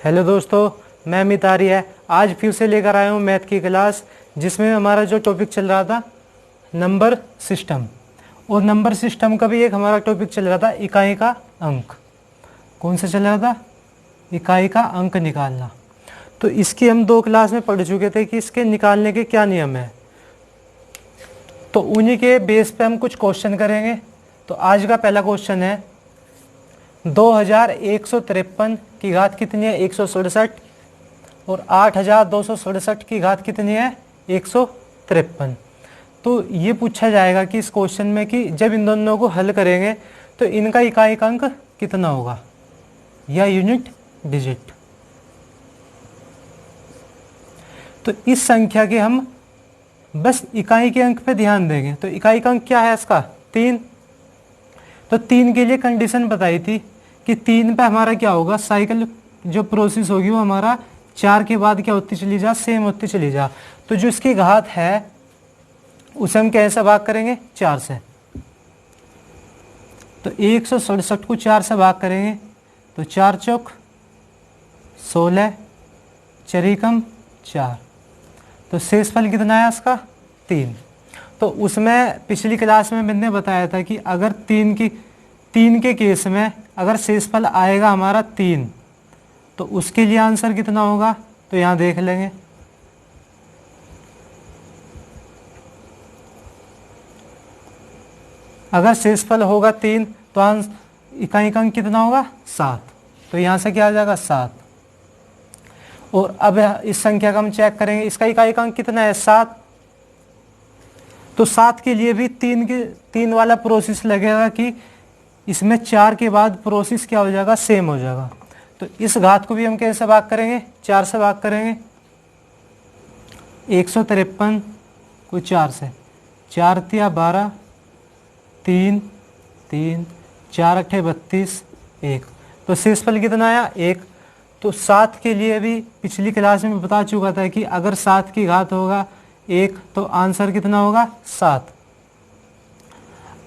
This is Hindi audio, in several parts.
हेलो दोस्तों, मैं अमित आर्य। आज फिर से लेकर आया हूँ मैथ की क्लास, जिसमें हमारा जो टॉपिक चल रहा था नंबर सिस्टम, और नंबर सिस्टम का भी एक हमारा टॉपिक चल रहा था इकाई का अंक। कौन सा चल रहा था? इकाई का अंक निकालना। तो इसकी हम 2 क्लास में पढ़ चुके थे कि इसके निकालने के क्या नियम है। तो उन्हीं के बेस पे हम कुछ क्वेश्चन करेंगे। तो आज का पहला क्वेश्चन है 2153 की घात कितनी है? 167। और 8267 की घात कितनी है? 153। तो ये पूछा जाएगा कि इस क्वेश्चन में कि जब इन दोनों को हल करेंगे तो इनका इकाई का अंक कितना होगा, या यूनिट डिजिट। तो इस संख्या के हम बस इकाई के अंक पे ध्यान देंगे। तो इकाई का अंक क्या है इसका? 3। तो 3 के लिए कंडीशन बताई थी कि 3 पे हमारा क्या होगा, साइकिल जो प्रोसेस होगी वो हमारा 4 के बाद क्या होती चली जा, सेम होती चली जा। तो जो इसकी घात है उसे हम कैसे भाग करेंगे? 4 से। तो 167 को 4 से भाग करेंगे तो 4 चौक 16, चरिकम 4। तो शेषफल कितना है इसका? 3। तो उसमें पिछली क्लास में मैंने बताया था कि अगर 3 के केस में अगर शेषफल आएगा हमारा 3, तो उसके लिए आंसर कितना होगा? तो यहाँ देख लेंगे। अगर शेषफल होगा 3 तो इकाई का अंक कितना होगा? 7। तो यहाँ से क्या आ जाएगा? 7। और अब इस संख्या का हम चेक करेंगे, इसका इकाई का अंक कितना है? 7। तो 7 के लिए भी 3 वाला प्रोसेस लगेगा कि इसमें 4 के बाद प्रोसेस क्या हो जाएगा? सेम हो जाएगा। तो इस घात को भी हम कैसे भाग करेंगे? 4 से भाग करेंगे। 153 को 4 से, 4 तिया 12, 3 3, 4 अट्ठे 32, 1। तो शेषफल कितना आया? 1। तो 7 के लिए भी पिछली क्लास में बता चुका था कि अगर 7 की घात होगा 1 तो आंसर कितना होगा? 7।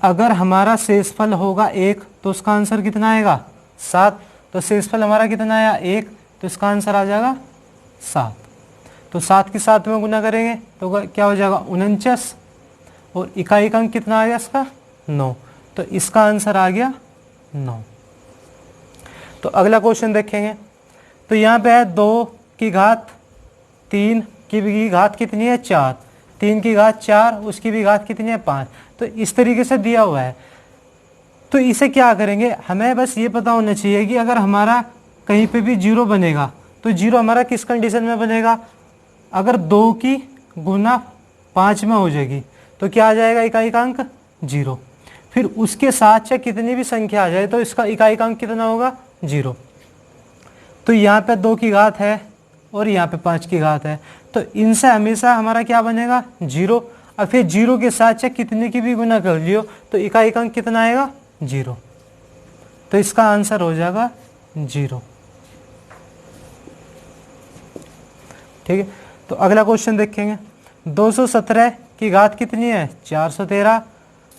अगर हमारा शेषफल होगा 1 तो उसका आंसर कितना आएगा? 7। तो शेषफल हमारा कितना आया? 1, तो इसका आंसर आ जाएगा 7। तो 7 के साथ में गुना करेंगे तो क्या हो जाएगा? 49। और इकाई का अंक कितना आ गया इसका? 9। तो इसका आंसर आ गया 9। तो अगला क्वेश्चन देखेंगे। तो यहाँ पे है 2 की घात 3 की घात कितनी है? 4। 3 की घात 4, उसकी भी घात कितनी है? 5। तो इस तरीके से दिया हुआ है। तो इसे क्या करेंगे, हमें बस ये पता होना चाहिए कि अगर हमारा कहीं पे भी 0 बनेगा तो 0 हमारा किस कंडीशन में बनेगा? अगर 2 की गुना 5 में हो जाएगी तो क्या आ जाएगा? इकाई का अंक 0। फिर उसके साथ चाहे कितनी भी संख्या आ जाए तो इसका इकाई का अंक कितना होगा? 0। तो यहाँ पे 2 की घात है और यहाँ पे 5 की घात है, तो इनसे हमेशा हमारा क्या बनेगा? 0। और फिर 0 के साथ चाहे कितने की भी गुना कर लियो तो इकाई का अंक कितना आएगा? 0। तो इसका आंसर हो जाएगा 0। ठीक है। तो अगला क्वेश्चन देखेंगे। 217 की घात कितनी है? 413।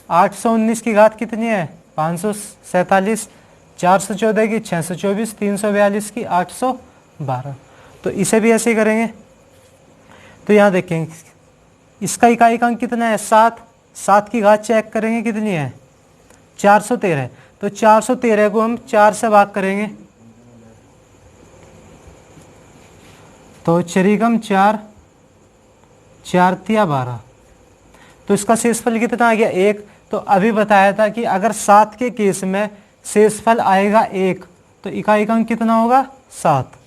819 की घात कितनी है? 547। 414 की 624, 342 की 812। तो इसे भी ऐसे ही करेंगे। तो यहाँ देखेंगे इसका इकाई का अंक कितना है? 7। 7 की घात चेक करेंगे कितनी है? 413। तो 413 को हम 4 से भाग करेंगे तो चरिकम 4, 4 तिया 12। तो इसका शेषफल कितना आ गया? 1। तो अभी बताया था कि अगर 7 के केस में शेषफल आएगा 1 तो इकाई का अंक कितना होगा? 7।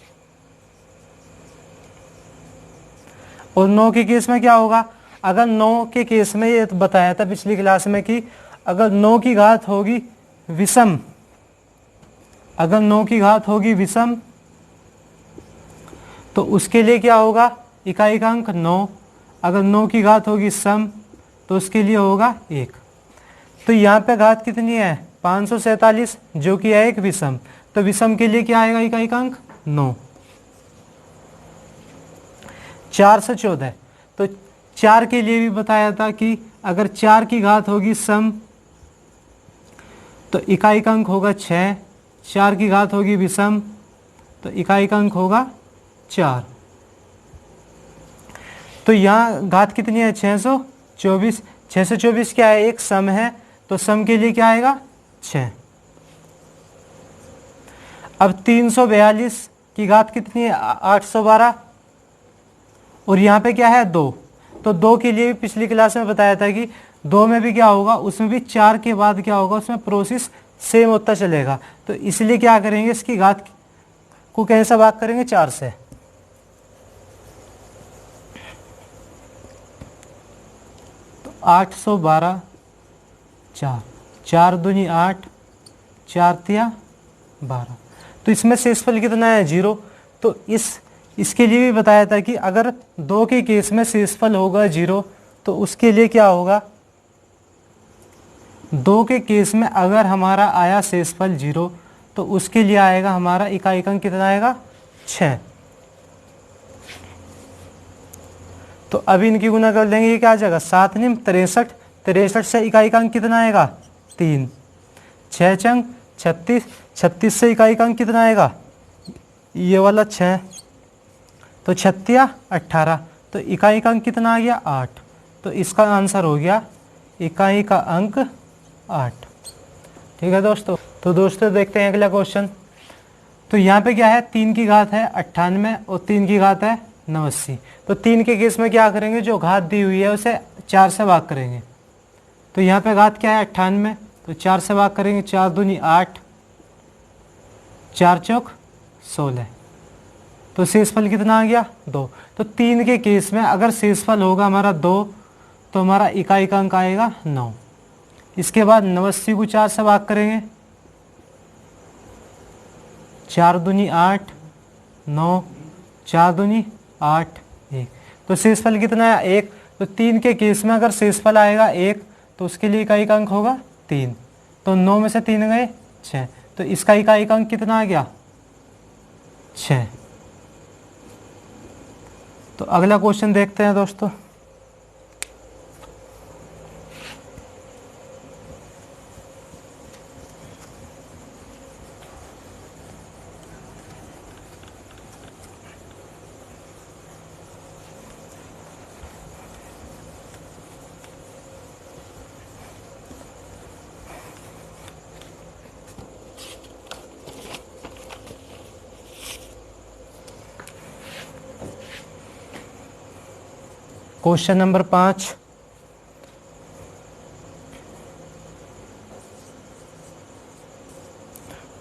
और 9 के केस में क्या होगा? अगर 9 के केस में ये बताया था पिछली क्लास में कि अगर 9 की घात होगी विषम, अगर 9 की घात होगी विषम तो उसके लिए क्या होगा? इकाई का अंक 9। अगर 9 की घात होगी सम तो उसके लिए होगा 1। तो यहाँ पे घात कितनी है? 547, जो कि है एक विषम। तो विषम के लिए क्या आएगा? इकाई का अंक 9। 414। तो 4 के लिए भी बताया था कि अगर 4 की घात होगी सम तो इकाई का अंक होगा 6। 4 की घात होगी विषम तो इकाई का अंक होगा 4। तो यहाँ घात कितनी है 624। 624 क्या है, एक सम है, तो सम के लिए क्या आएगा 6। अब 342 की घात कितनी है 812, और यहाँ पे क्या है 2। तो 2 के लिए भी पिछली क्लास में बताया था कि 2 में भी क्या होगा, उसमें भी 4 के बाद क्या होगा, उसमें प्रोसेस सेम होता चलेगा। तो इसलिए क्या करेंगे, इसकी घात को कैसे भाग करेंगे 4 से। तो 812 4, 4 दूनी 8, 4 तिया 12। तो इसमें शेषफल कितना है 0। तो इसके लिए भी बताया था कि अगर 2 के केस में शेषफल होगा 0, तो उसके लिए क्या होगा, 2 के केस में अगर हमारा आया शेषफल 0, तो उसके लिए आएगा हमारा इकाई का अंक कितना आएगा 6। तो अभी इनकी गुना कर लेंगे, ये क्या आ जाएगा 7 निम 63, 63 से इकाई का अंक कितना आएगा 3, 6 चंग 36, 36 से इकाई का अंक कितना आएगा ये वाला 6, तो 36 18, तो इकाई का अंक कितना आ गया 8। तो इसका आंसर हो गया इकाई का अंक 8। ठीक है दोस्तों। तो दोस्तों देखते हैं अगला क्वेश्चन। तो यहाँ पे क्या है, 3 की घात है 98 और 3 की घात है 89। तो 3 के केस में क्या करेंगे, जो घात दी हुई है उसे 4 से भाग करेंगे। तो यहाँ पे घात क्या है 98, तो 4 से भाग करेंगे, 4 दूनी 8, 4 चौक 16। तो शेषफल कितना आ गया 2। तो 3 के केस में अगर शेषफल होगा हमारा 2, तो हमारा इकाई का अंक आएगा 9। इसके बाद 89 को 4 से भाग करेंगे, 4 दूनी 8, 9, 4 दूनी 8 1। तो शेषफल कितना है 1। तो 3 के केस में अगर शेषफल आएगा 1, तो उसके लिए इकाई का अंक होगा 3। तो 9 में से 3 गए 6, तो इसका इकाई का अंक कितना आ गया 6। तो अगला क्वेश्चन देखते हैं दोस्तों। Question number 5।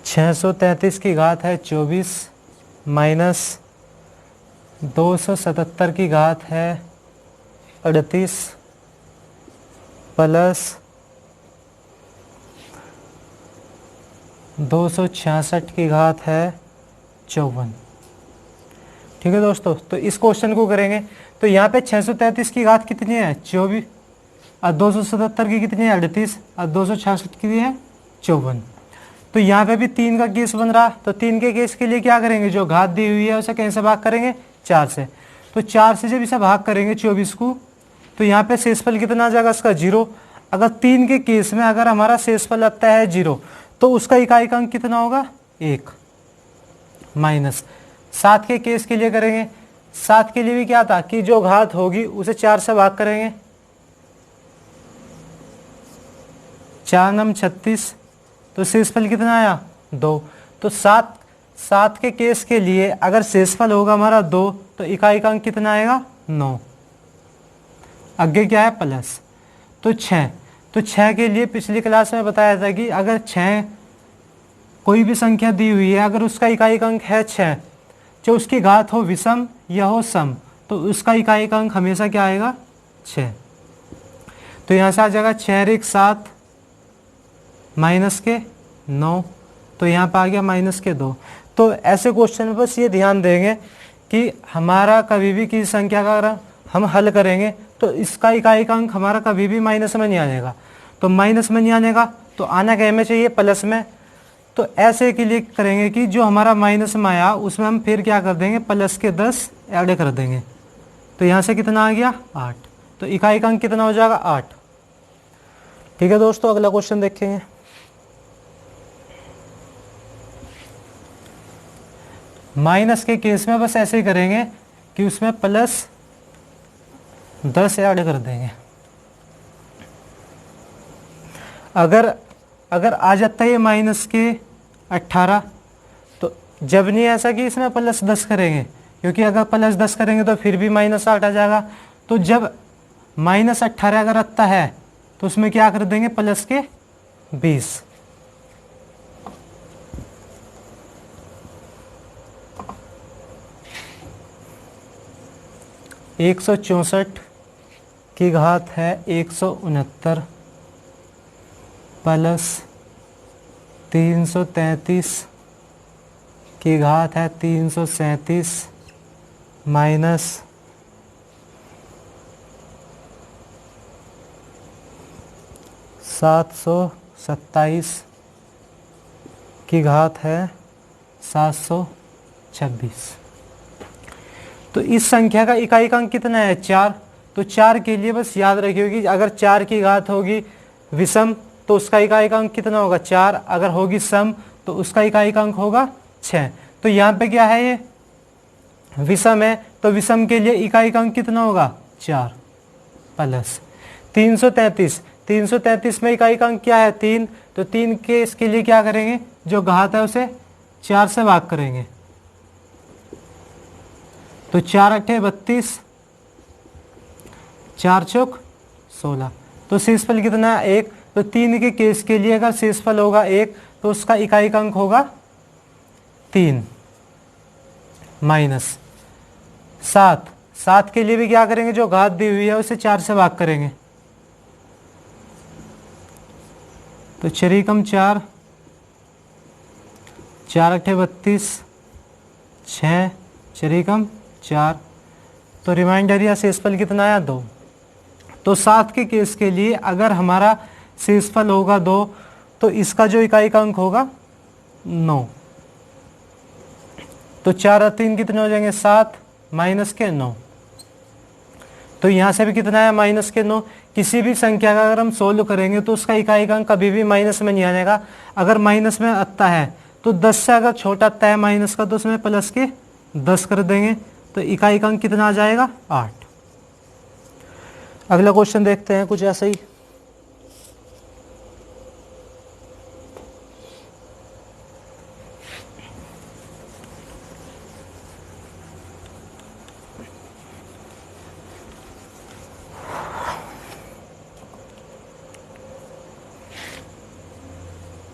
(633) की घात है 24 माइनस 277 की घात है 38 प्लस 266 की घात है 54। ठीक है दोस्तों। तो इस क्वेश्चन को करेंगे। तो यहाँ पे 633 की घात कितनी है 24, और 277 की कितनी है 38, और 266 की है 54। तो यहाँ पे भी 3 का केस बन रहा। तो 3 के केस के लिए क्या करेंगे, जो घात दी हुई है उसे कैसे भाग करेंगे 4 से। तो 4 से जब इसे भाग करेंगे 24 को, तो यहाँ पे शेषफल कितना आ जाएगा इसका 0। अगर 3 के केस में अगर हमारा शेषफल लगता है 0, तो उसका इकाई का अंक कितना होगा 1। माइनस 7 के केस के लिए करेंगे। 7 के लिए भी क्या था कि जो घात होगी उसे 4 से भाग करेंगे, 4 नम 36, तो शेषफल कितना आया 2। तो 7 के केस के लिए अगर शेषफल होगा हमारा 2, तो इकाई का अंक कितना आएगा 9। आगे क्या है प्लस, तो 6। तो 6 के लिए पिछली क्लास में बताया था कि अगर 6 कोई भी संख्या दी हुई है, अगर उसका इकाई का अंक है 6, जो उसकी घात हो विषम या हो सम, तो उसका इकाई का अंक हमेशा क्या आएगा 6। तो यहाँ से आ जाएगा 6 1 7 माइनस के 9, तो यहाँ पर आ गया माइनस के 2। तो ऐसे क्वेश्चन में बस ये ध्यान देंगे कि हमारा कभी भी किसी संख्या का अगर हम हल करेंगे, तो इसका इकाई का अंक हमारा कभी भी माइनस में नहीं आनेगा। तो माइनस में नहीं आनेगा तो आना क्या में चाहिए प्लस में। तो ऐसे के लिए करेंगे कि जो हमारा माइनस में आया उसमें हम फिर क्या कर देंगे प्लस के 10 ऐड कर देंगे। तो यहाँ से कितना आ गया 8, तो इकाई का अंक कितना हो जाएगा 8। ठीक है दोस्तों, अगला क्वेश्चन देखेंगे। माइनस के केस में बस ऐसे ही करेंगे कि उसमें +10 ऐड कर देंगे। अगर आ जाता है ये -18, तो जब नहीं ऐसा कि इसमें +10 करेंगे, क्योंकि अगर +10 करेंगे तो फिर भी -8 आ जाएगा। तो जब -18 अगर आता है तो उसमें क्या कर देंगे, +20। 164 की घात है 169 प्लस 333 की घात है 337 माइनस 727 की घात है 726। तो इस संख्या का इकाई अंक कितना है, 4। तो 4 के लिए बस याद रखिए कि अगर 4 की घात होगी विषम तो उसका इकाई अंक कितना होगा, 4। अगर होगी सम तो उसका इकाई अंक होगा 6। तो यहाँ पे क्या है, ये विषम है तो विषम के लिए इकाई अंक कितना होगा, 4 प्लस 333 में इकाई अंक क्या है, 3। तो 3 के इसके लिए क्या करेंगे, जो घात है उसे 4 से भाग करेंगे। तो 4 अट्ठे 32, 4 चौक 16। तो शेषफल कितना है, 1। तो 3 के केस के लिए अगर शेषफल होगा 1 तो उसका इकाई अंक होगा 3 माइनस 7 के लिए भी क्या करेंगे, जो घात दी हुई है उसे 4 से भाग करेंगे। तो 4 कम 4, 4 अट्ठे 32, 6 4 कम 4। तो रिमाइंडर या शेषफल कितना आया, 2। तो 7 के केस के लिए अगर हमारा शेषफल होगा 2 तो इसका जो इकाई अंक होगा 9। तो 4 और 3 कितने हो जाएंगे, 7 माइनस के 9। तो यहाँ से भी कितना है, माइनस के 9। किसी भी संख्या का अगर हम सोल्व करेंगे तो उसका इकाई अंक कभी भी माइनस में नहीं आ जाएगा। अगर माइनस में आता है तो 10 से अगर छोटा आता है माइनस का तो उसमें प्लस के 10 कर देंगे। तो इकाई अंक कितना आ जाएगा, 8। अगला क्वेश्चन देखते हैं कुछ ऐसा ही।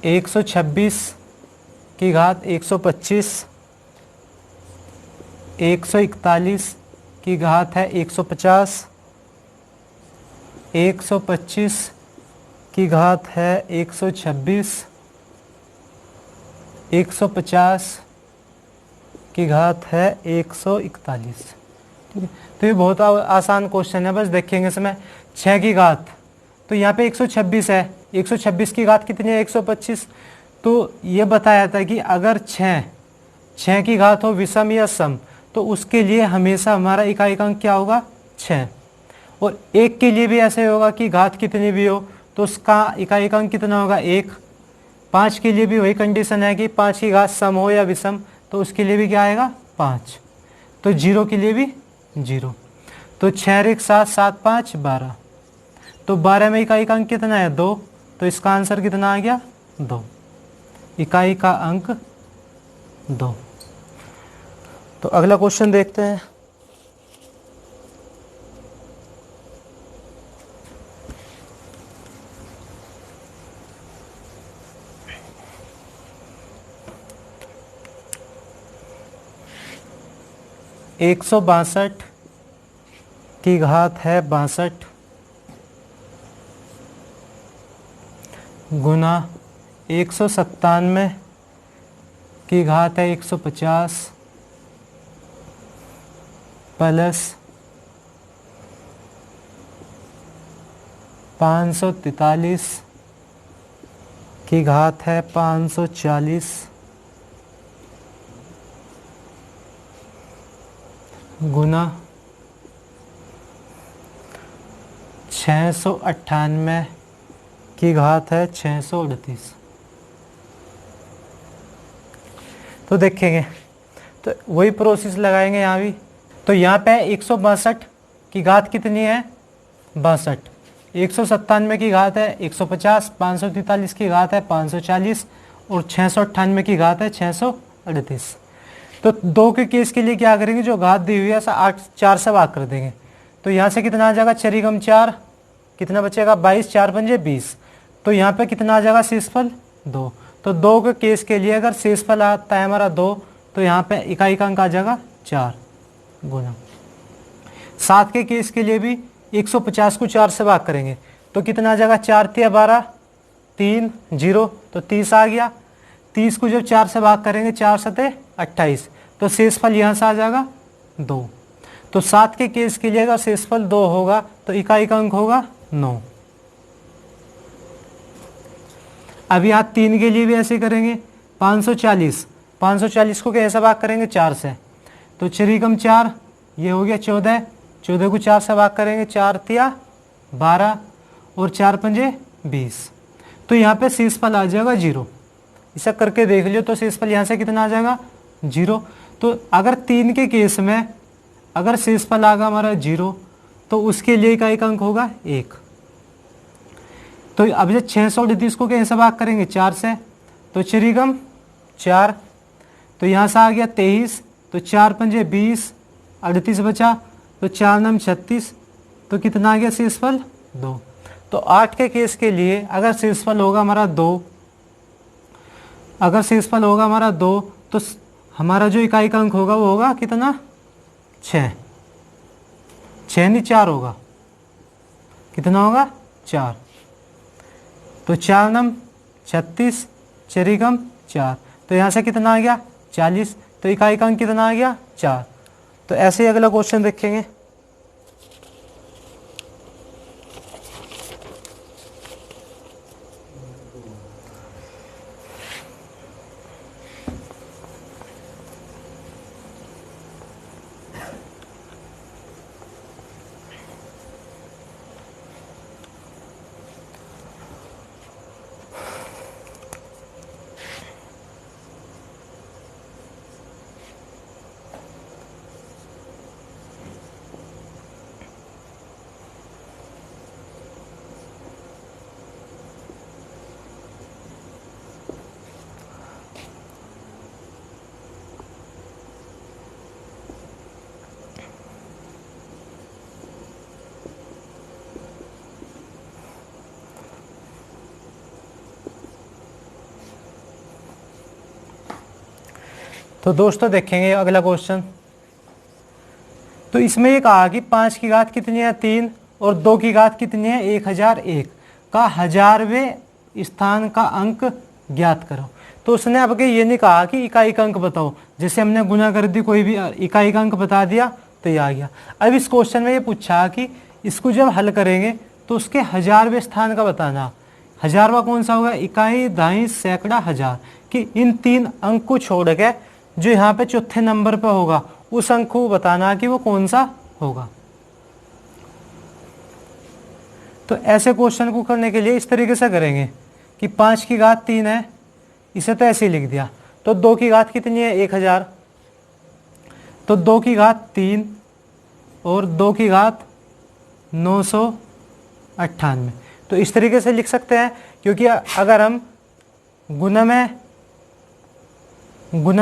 एक 126 की घात 125, 141 की घात है 150, 125 की घात है 126, 150 की घात है 141। ठीक है, तो ये बहुत आसान क्वेश्चन है, बस देखेंगे इसमें 6 की घात। तो यहाँ पे 126 है, 126 की घात कितनी है, 125। तो ये बताया था कि अगर 6 की घात हो विषम या सम तो उसके लिए हमेशा हमारा इकाई अंक क्या होगा, 6। और 1 के लिए भी ऐसे होगा कि घात कितनी भी हो तो उसका इकाई अंक कितना होगा, 1। 5 के लिए भी वही कंडीशन है कि 5 की घात सम हो या विषम तो उसके लिए भी क्या आएगा, 5। तो 0 के लिए भी 0। तो 6 1 7 7 5 12। तो 12 में इकाई का अंक कितना है, 2। तो इसका आंसर कितना आ गया, 2। इकाई का अंक 2। तो अगला क्वेश्चन देखते हैं। एक 162 की घात है 62 गुना 197 की घात है 150 प्लस 543 की घात है 540 गुना 698 की घात है 638। तो देखेंगे, तो वही प्रोसेस लगाएंगे यहाँ भी। तो यहाँ पे 162 की घात कितनी है 62, 197 की घात है 150, 543 की घात है 540 और 698 की घात है 638। तो दो के केस के लिए क्या करेंगे, जो घात दी हुई है ऐसा 4 से भाग कर देंगे। तो यहाँ से कितना आ जाएगा, चरिगम 4, कितना बचेगा 22, 4 पंजे 20। तो यहाँ पे कितना आ जाएगा शेषफल 2। तो दो के केस के लिए अगर शेषफल आता है हमारा 2, तो यहाँ पे इकाई का अंक आ जाएगा 4 गुना। 7 के केस के लिए भी 150 को 4 से भाग करेंगे तो कितना आ जाएगा, 4 तिया 12, 3 0, तो 30 आ गया। 30 को जब 4 से भाग करेंगे 4 सते 28, तो शेषफल यहाँ से आ जाएगा 2। तो 7 के केस के लिए अगर शेषफल 2 होगा तो इकाई का अंक होगा 9। अब यहाँ 3 के लिए भी ऐसे करेंगे, 540 को कैसे भाग करेंगे 4 से, तो चरिगम 4, ये हो गया 14, 14 को 4 से भाग करेंगे 4 तिया 12 और 4 पंजे 20। तो यहाँ पे शेषफल आ जाएगा 0। ऐसा करके देख लियो, तो शेषफल यहाँ से कितना आ जाएगा 0। तो अगर 3 के केस में अगर शेषफल आगा हमारा 0, तो उसके लिए इकाई का अंक होगा 1। तो अब जब 638 को कैसे भाग करेंगे 4 से, तो चरिगम 4, तो यहाँ से आ गया 23, तो 4 पंजे 20, 38 बचा, तो 4 9 36, तो कितना आ गया शेषफल 2। तो 8 के केस के लिए अगर शेषफल होगा हमारा 2, अगर शेषफल होगा हमारा 2, तो हमारा जो इकाई का अंक होगा वो होगा कितना 6, 6 नहीं 4 होगा, कितना होगा 4। तो 4 9 36, चरिगम 4, तो यहाँ से कितना आ गया 40, तो इकाई का अंक कितना आ गया 4। तो ऐसे ही अगला क्वेश्चन देखेंगे। तो दोस्तों देखेंगे अगला क्वेश्चन। तो इसमें ये कहा कि 5 की घात कितनी है 3 और 2 की घात कितनी है 1001 का 1000वें स्थान का अंक ज्ञात करो। तो उसने अब के ये नहीं कहा कि इकाई का अंक बताओ, जैसे हमने गुना कर दी कोई भी इकाई का अंक बता दिया तो ये आ गया। अब इस क्वेश्चन में ये पूछा कि इसको जब हल करेंगे तो उसके 1000वें स्थान का बताना। 1000वां कौन सा होगा, इकाई, दहाई, सैकड़ा, हजार, कि इन 3 अंक को छोड़ के जो यहाँ पे चौथे नंबर पे होगा उस अंक को बताना कि वो कौन सा होगा। तो ऐसे क्वेश्चन को करने के लिए इस तरीके से करेंगे कि 5 की घात 3 है, इसे तो ऐसे ही लिख दिया। तो 2 की घात कितनी है 1000, तो 2 की घात 3 और 2 की घात 998। तो इस तरीके से लिख सकते हैं, क्योंकि अगर हम गुना में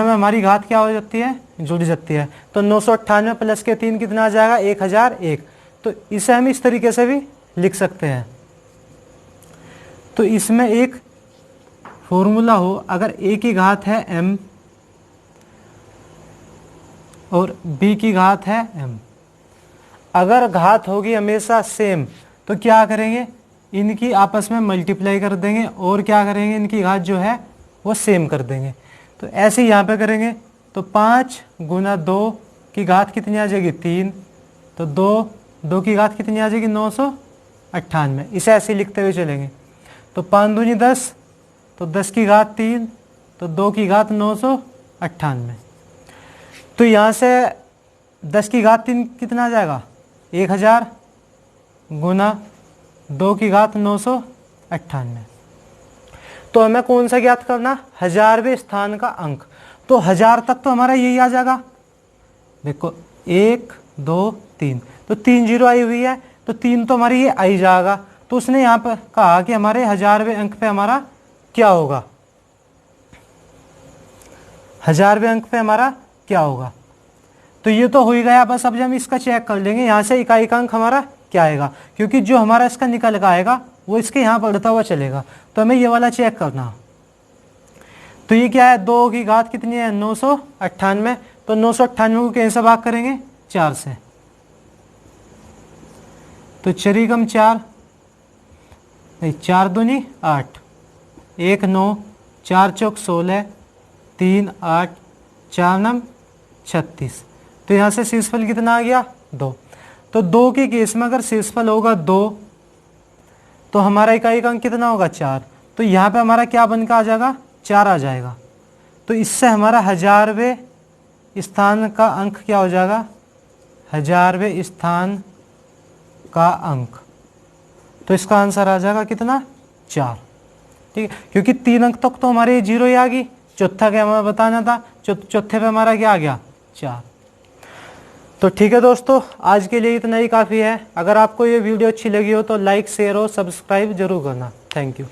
हमारी घात क्या हो जाती है, जुड़ जाती है। तो 998 प्लस के 3 कितना आ जाएगा 1001। तो इसे हम इस तरीके से भी लिख सकते हैं। तो इसमें एक फॉर्मूला हो, अगर a की घात है m और b की घात है m, अगर घात होगी हमेशा सेम तो क्या करेंगे, इनकी आपस में मल्टीप्लाई कर देंगे और क्या करेंगे, इनकी घात जो है वो सेम कर देंगे। तो ऐसे ही यहाँ पे करेंगे। तो 5 गुना 2 की घात कितनी आ जाएगी 3, तो 2 की घात कितनी आ जाएगी 998। इसे ऐसे ही लिखते हुए चलेंगे। तो 5 दूनी 10, तो 10 की घात 3, तो 2 की घात 998। तो यहाँ से 10 की घात 3 कितना आ जाएगा 1000 गुना 2 की घात 998। तो हमें कौन सा ज्ञात करना, 1000वें स्थान का अंक। तो 1000 तक तो हमारा यही आ जाएगा। देखो 1 2 3, तो 3 जीरो आई हुई है, तो 3 तो हमारी ये आई जाएगा। तो उसने यहाँ पर कहा कि हमारे 1000वें अंक पे हमारा क्या होगा, 1000वें अंक पे हमारा क्या होगा। तो ये तो हो ही गया। बस अब हम इसका चेक कर लेंगे यहाँ से इकाई का अंक हमारा क्या आएगा, क्योंकि जो हमारा इसका निकल का आएगा वो इसके यहाँ बढ़ता हुआ चलेगा। तो हमें ये वाला चेक करना। तो ये क्या है, 2 की घात कितनी है, 998। तो 998 को कैसे भाग करेंगे, 4 से। तो चरीगम 4 नहीं, 4 दूनी 8, 1 9, 4 चौक 16, 3 8, 4 9 36। तो यहाँ से शेषफल कितना आ गया, 2। तो 2 के केस में अगर शेषफल होगा 2 तो हमारा इकाई का अंक कितना होगा, 4। तो यहाँ पे हमारा क्या बनकर आ जाएगा, 4 आ जाएगा। तो इससे हमारा 1000वें स्थान का अंक क्या हो जाएगा, 1000वें स्थान का अंक। तो इसका आंसर आ जाएगा कितना, 4। ठीक है, क्योंकि 3 अंक तक तो हमारे 0 ही आ गई, चौथा क्या हमें बताना था, चौथे पे हमारा क्या आ गया, 4। तो ठीक है दोस्तों, आज के लिए इतना ही काफ़ी है। अगर आपको ये वीडियो अच्छी लगी हो तो लाइक शेयर और सब्सक्राइब जरूर करना। Thank you.